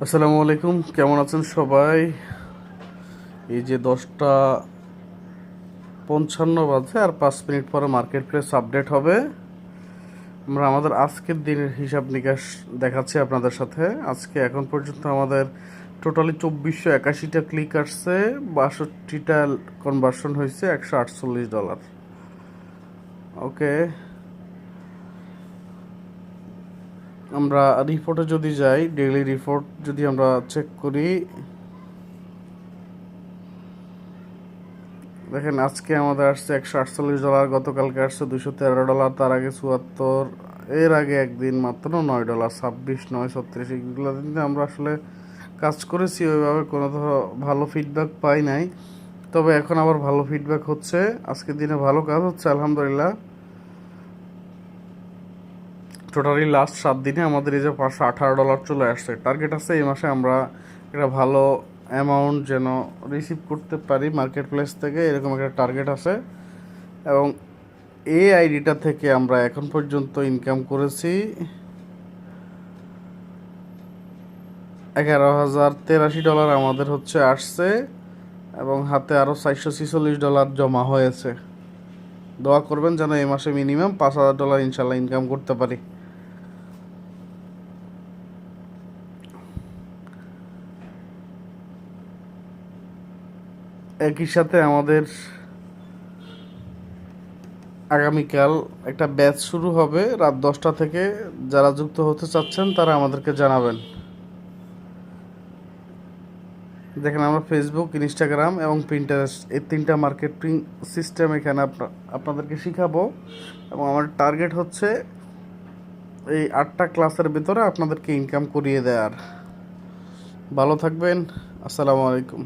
আসসালামু আলাইকুম, কেমন আছেন সবাই? এই যে 10টা 55 বাজে আর 5 মিনিট পরে মার্কেট প্লেস আপডেট হবে। আমরা আমাদের আজকের দিনের হিসাব নিকাশ দেখাচ্ছি আপনাদের সাথে। আজকে এখন পর্যন্ত আমাদের টোটালি 2481টা ক্লিক আসছে, 62টা কনভার্সন হয়েছে $148। ওকে, আমরা রিপোর্টে যদি যাই, ডেইলি রিপোর্ট যদি আমরা চেক করি, দেখেন আজকে আমাদের আসছে $148, গতকালকে আসছে $213, তার আগে 74, এর আগে একদিন মাত্র $9, 26, 9, 36, এগুলো দিন আমরা আসলে কাজ করেছি। ওইভাবে কোনো ভালো ফিডব্যাক পাই নাই, তবে এখন আবার ভালো ফিডব্যাক হচ্ছে। আজকের দিনে ভালো কাজ হচ্ছে আলহামদুলিল্লাহ। টোটালি লাস্ট 7 দিনে আমাদের এই যে $518 চলে আসছে। টার্গেট আছে এই মাসে আমরা একটা ভালো অ্যামাউন্ট যেন রিসিভ করতে পারি মার্কেট প্লেস থেকে, এরকম একটা টার্গেট আছে। এবং এই আইডিটা থেকে আমরা এখন পর্যন্ত ইনকাম করেছি $11,083 আমাদের হচ্ছে আসছে, এবং হাতে আরও $446 জমা হয়েছে। দোয়া করবেন যেন এই মাসে মিনিমাম $5,000 ইনশাল্লাহ ইনকাম করতে পারি। একই সাথে আমাদের আগামীকাল একটা ব্যাচ শুরু হবে রাত 10টা থেকে। যারা যুক্ত হতে চাচ্ছেন তারা আমাদেরকে জানাবেন। দেখেন, আমরা ফেসবুক, ইনস্টাগ্রাম এবং প্রিন্টারেস্ট, এই 3টা মার্কেটিং সিস্টেম এখানে আপনাদেরকে শিখাবো। এবং আমার টার্গেট হচ্ছে এই 8টা ক্লাসের ভিতরে আপনাদেরকে ইনকাম করিয়ে দেওয়ার। ভালো থাকবেন, আসসালামু আলাইকুম।